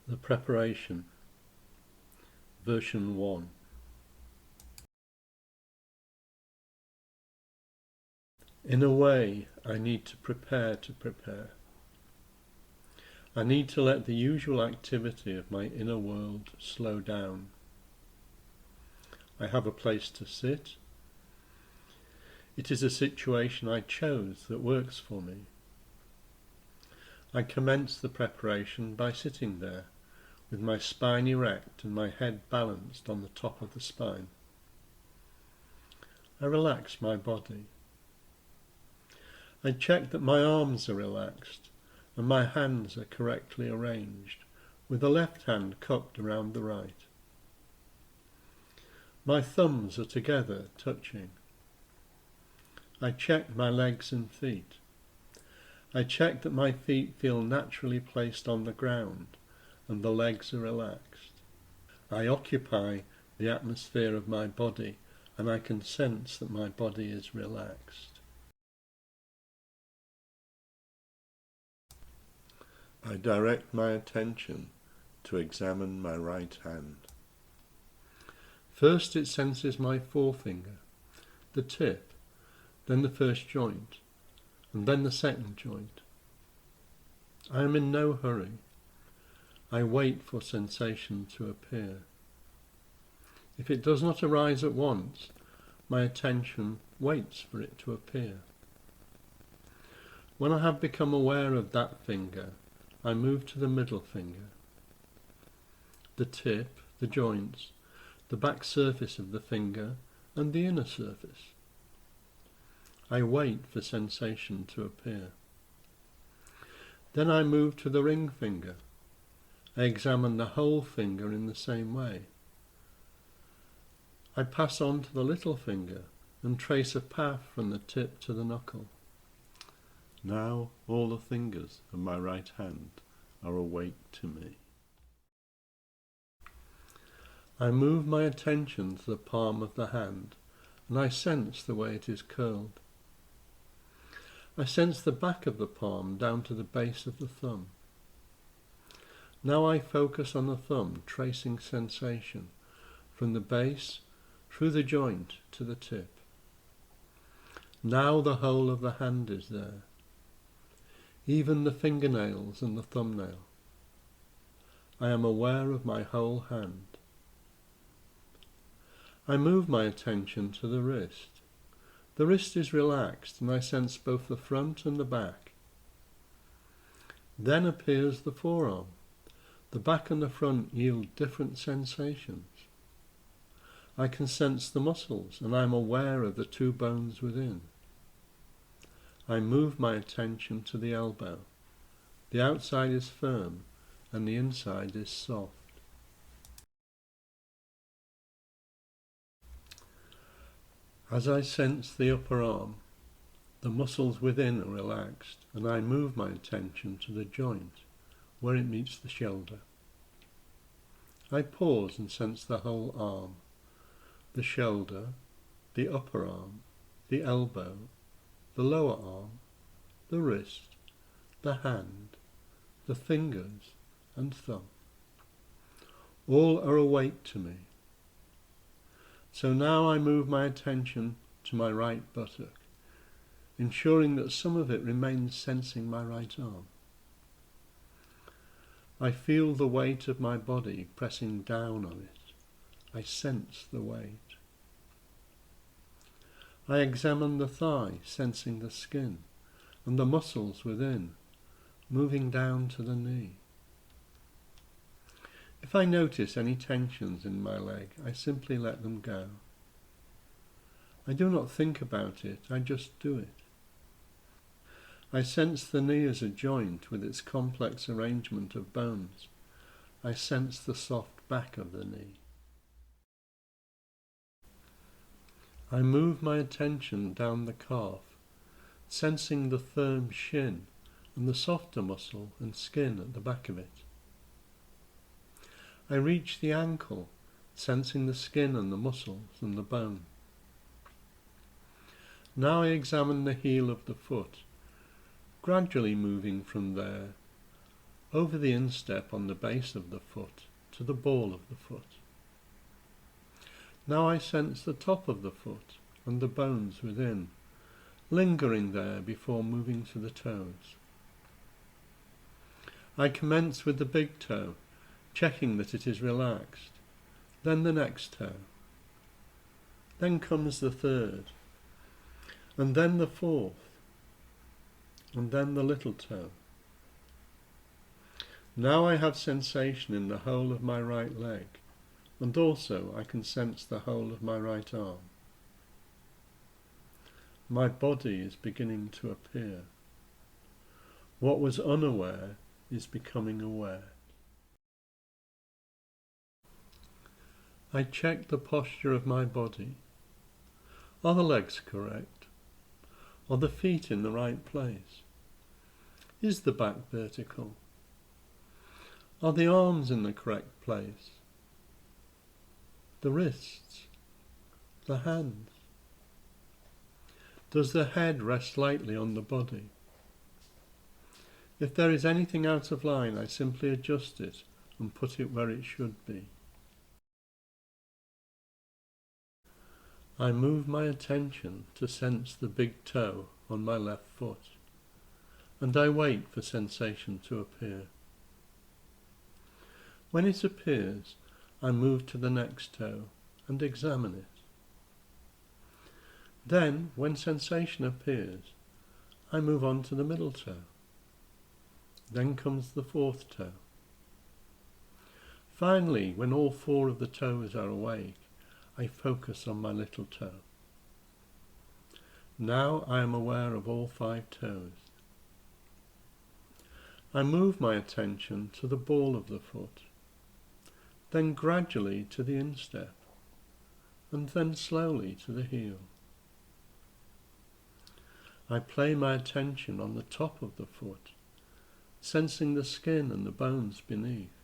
The Preparation, version 1. In a way, I need to prepare to prepare. I need to let the usual activity of my inner world slow down. I have a place to sit. It is a situation I chose that works for me. I commence the preparation by sitting there, with my spine erect and my head balanced on the top of the spine. I relax my body. I check that my arms are relaxed and my hands are correctly arranged, with the left hand cupped around the right. My thumbs are together, touching. I check my legs and feet. I check that my feet feel naturally placed on the ground and the legs are relaxed. I occupy the atmosphere of my body and I can sense that my body is relaxed. I direct my attention to examine my right hand. First it senses my forefinger, the tip, then the first joint, and then the second joint. I am in no hurry. I wait for sensation to appear. If it does not arise at once, my attention waits for it to appear. When I have become aware of that finger, I move to the middle finger. The tip, the joints, the back surface of the finger, and the inner surface. I wait for sensation to appear. Then I move to the ring finger. I examine the whole finger in the same way. I pass on to the little finger and trace a path from the tip to the knuckle. Now all the fingers of my right hand are awake to me. I move my attention to the palm of the hand and I sense the way it is curled. I sense the back of the palm down to the base of the thumb. Now I focus on the thumb, tracing sensation from the base through the joint to the tip. Now the whole of the hand is there, even the fingernails and the thumbnail. I am aware of my whole hand. I move my attention to the wrist. The wrist is relaxed and I sense both the front and the back. Then appears the forearm. The back and the front yield different sensations. I can sense the muscles and I am aware of the two bones within. I move my attention to the elbow. The outside is firm and the inside is soft. As I sense the upper arm, the muscles within are relaxed and I move my attention to the joint where it meets the shoulder. I pause and sense the whole arm, the shoulder, the upper arm, the elbow, the lower arm, the wrist, the hand, the fingers and thumb. All are awake to me. So now I move my attention to my right buttock, ensuring that some of it remains sensing my right arm. I feel the weight of my body pressing down on it. I sense the weight. I examine the thigh, sensing the skin and the muscles within, moving down to the knee. If I notice any tensions in my leg, I simply let them go. I do not think about it, I just do it. I sense the knee as a joint with its complex arrangement of bones. I sense the soft back of the knee. I move my attention down the calf, sensing the firm shin and the softer muscle and skin at the back of it. I reach the ankle, sensing the skin and the muscles and the bone. Now I examine the heel of the foot, gradually moving from there over the instep on the base of the foot to the ball of the foot. Now I sense the top of the foot and the bones within, lingering there before moving to the toes. I commence with the big toe, checking that it is relaxed, then the next toe. Then comes the third, and then the fourth, and then the little toe. Now I have sensation in the whole of my right leg, and also I can sense the whole of my right arm. My body is beginning to appear. What was unaware is becoming aware. I check the posture of my body. Are the legs correct? Are the feet in the right place? Is the back vertical? Are the arms in the correct place? The wrists? The hands? Does the head rest lightly on the body? If there is anything out of line, I simply adjust it and put it where it should be. I move my attention to sense the big toe on my left foot, and I wait for sensation to appear. When it appears, I move to the next toe and examine it. Then, when sensation appears, I move on to the middle toe. Then comes the fourth toe. Finally, when all four of the toes are awake, I focus on my little toe. Now I am aware of all 5 toes. I move my attention to the ball of the foot, then gradually to the instep, and then slowly to the heel. I play my attention on the top of the foot, sensing the skin and the bones beneath.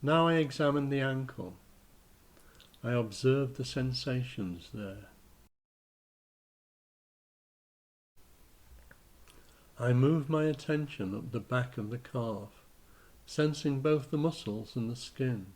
Now I examine the ankle. I observe the sensations there. I move my attention up the back of the calf, sensing both the muscles and the skin.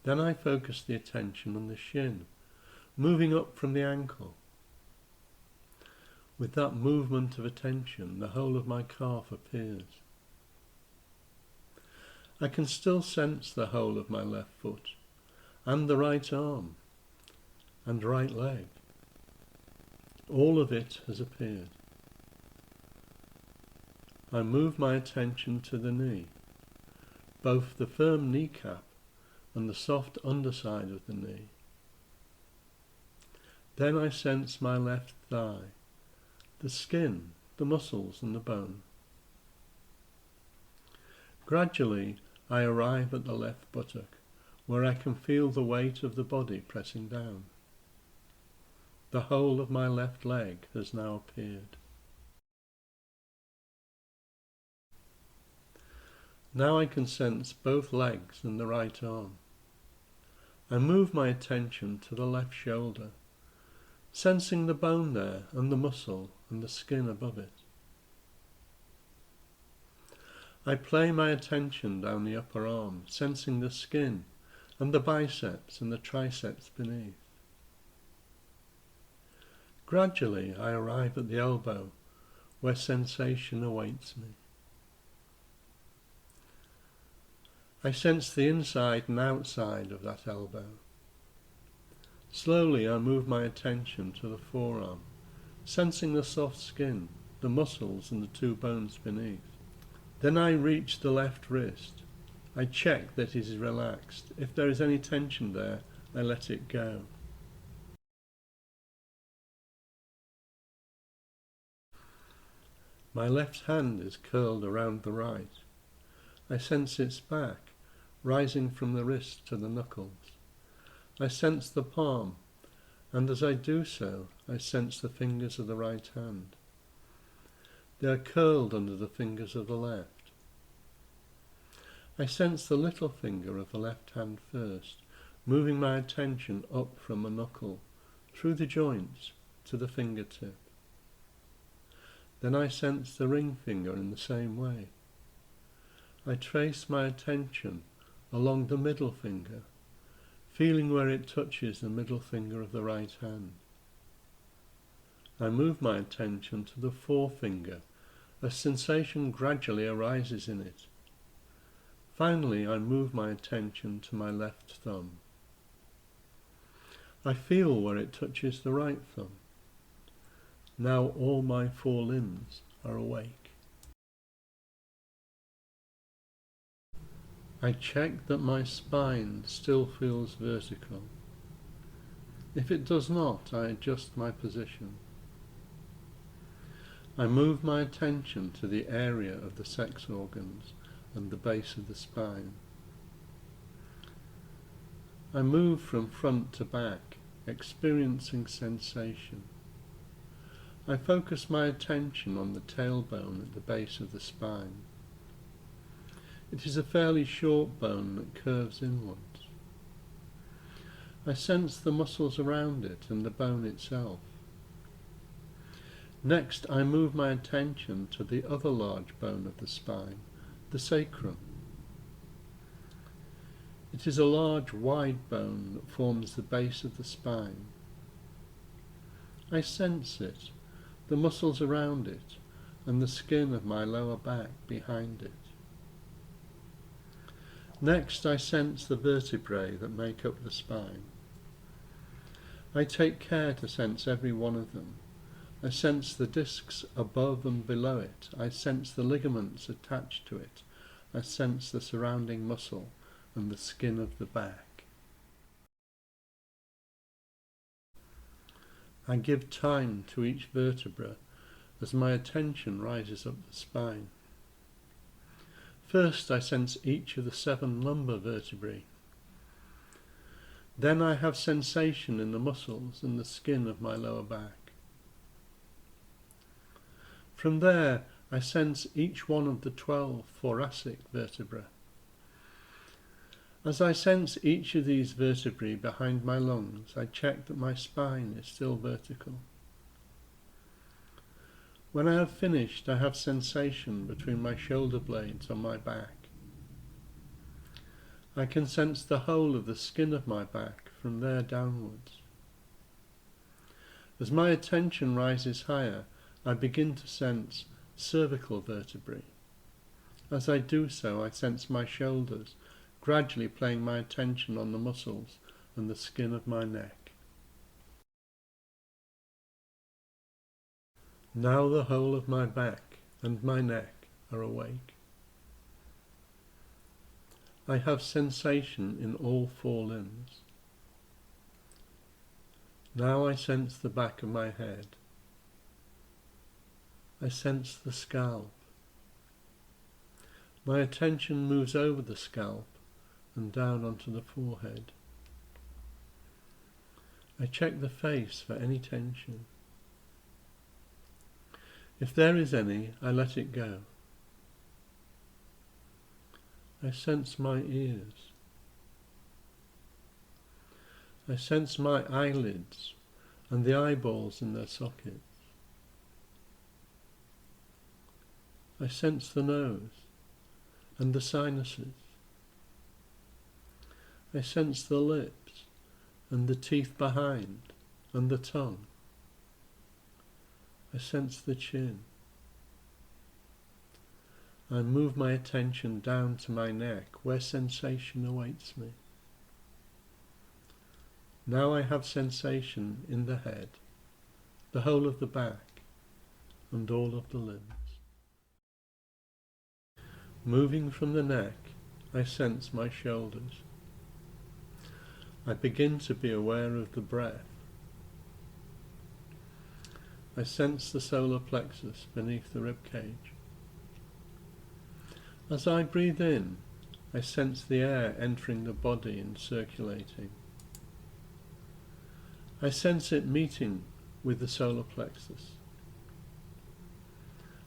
Then I focus the attention on the shin, moving up from the ankle. With that movement of attention, the whole of my calf appears. I can still sense the whole of my left foot, and the right arm, and right leg. All of it has appeared. I move my attention to the knee, both the firm kneecap and the soft underside of the knee. Then I sense my left thigh, the skin, the muscles and the bone. Gradually I arrive at the left buttock, where I can feel the weight of the body pressing down. The whole of my left leg has now appeared. Now I can sense both legs and the right arm. I move my attention to the left shoulder, sensing the bone there and the muscle and the skin above it. I play my attention down the upper arm, sensing the skin and the biceps and the triceps beneath. Gradually I arrive at the elbow, where sensation awaits me. I sense the inside and outside of that elbow. Slowly I move my attention to the forearm, sensing the soft skin, the muscles and the 2 bones beneath. Then I reach the left wrist. I check that it is relaxed. If there is any tension there, I let it go. My left hand is curled around the right. I sense its back, rising from the wrist to the knuckles. I sense the palm, and as I do so, I sense the fingers of the right hand. They are curled under the fingers of the left. I sense the little finger of the left hand first, moving my attention up from the knuckle, through the joints, to the fingertip. Then I sense the ring finger in the same way. I trace my attention along the middle finger, feeling where it touches the middle finger of the right hand. I move my attention to the forefinger. A sensation gradually arises in it. Finally, I move my attention to my left thumb. I feel where it touches the right thumb. Now all my 4 limbs are awake. I check that my spine still feels vertical. If it does not, I adjust my position. I move my attention to the area of the sex organs and the base of the spine. I move from front to back, experiencing sensation. I focus my attention on the tailbone at the base of the spine. It is a fairly short bone that curves inwards. I sense the muscles around it and the bone itself. Next, I move my attention to the other large bone of the spine, the sacrum. It is a large, wide bone that forms the base of the spine. I sense it, the muscles around it, and the skin of my lower back behind it. Next, I sense the vertebrae that make up the spine. I take care to sense every one of them. I sense the discs above and below it. I sense the ligaments attached to it. I sense the surrounding muscle and the skin of the back. I give time to each vertebra as my attention rises up the spine. First, I sense each of the 7 lumbar vertebrae. Then I have sensation in the muscles and the skin of my lower back. From there, I sense each one of the 12 thoracic vertebrae. As I sense each of these vertebrae behind my lungs, I check that my spine is still vertical. When I have finished, I have sensation between my shoulder blades on my back. I can sense the whole of the skin of my back from there downwards. As my attention rises higher, I begin to sense cervical vertebrae. As I do so, I sense my shoulders, gradually playing my attention on the muscles and the skin of my neck. Now the whole of my back and my neck are awake. I have sensation in all 4 limbs. Now I sense the back of my head. I sense the scalp. My attention moves over the scalp and down onto the forehead. I check the face for any tension. If there is any, I let it go. I sense my ears. I sense my eyelids and the eyeballs in their sockets. I sense the nose and the sinuses. I sense the lips and the teeth behind and the tongue. I sense the chin. I move my attention down to my neck where sensation awaits me. Now I have sensation in the head, the whole of the back, and all of the limbs. Moving from the neck, I sense my shoulders. I begin to be aware of the breath. I sense the solar plexus beneath the rib cage. As I breathe in, I sense the air entering the body and circulating. I sense it meeting with the solar plexus.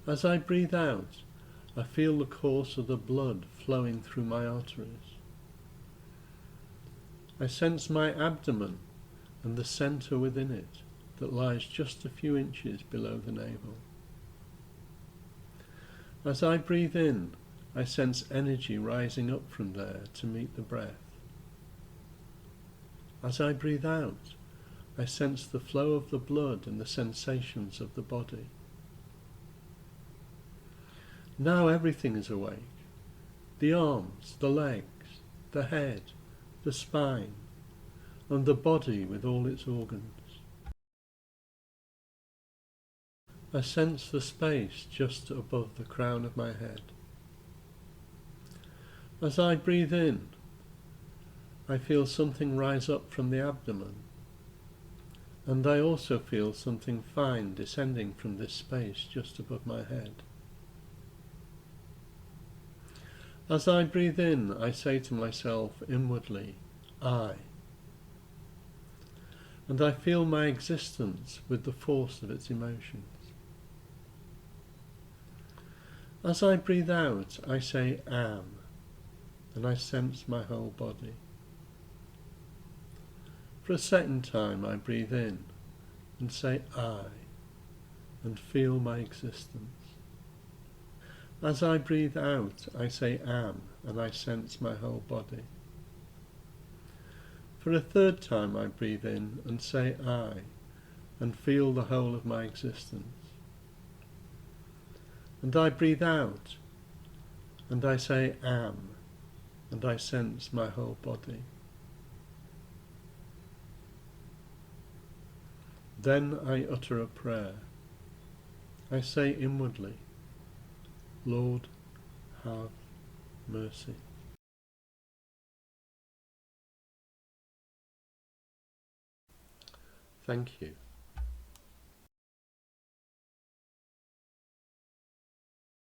As I breathe out, I feel the course of the blood flowing through my arteries. I sense my abdomen and the centre within it that lies just a few inches below the navel. As I breathe in, I sense energy rising up from there to meet the breath. As I breathe out, I sense the flow of the blood and the sensations of the body. Now everything is awake. The arms, the legs, the head, the spine, and the body with all its organs. I sense the space just above the crown of my head. As I breathe in, I feel something rise up from the abdomen, and I also feel something fine descending from this space just above my head. As I breathe in, I say to myself inwardly, I, and I feel my existence with the force of its emotions. As I breathe out, I say am, and I sense my whole body. For a second time I breathe in and say I, and feel my existence. As I breathe out, I say am, and I sense my whole body. For a third time I breathe in and say I, and feel the whole of my existence. And I breathe out, and I say am, and I sense my whole body. Then I utter a prayer. I say inwardly, Lord, have mercy. Thank you.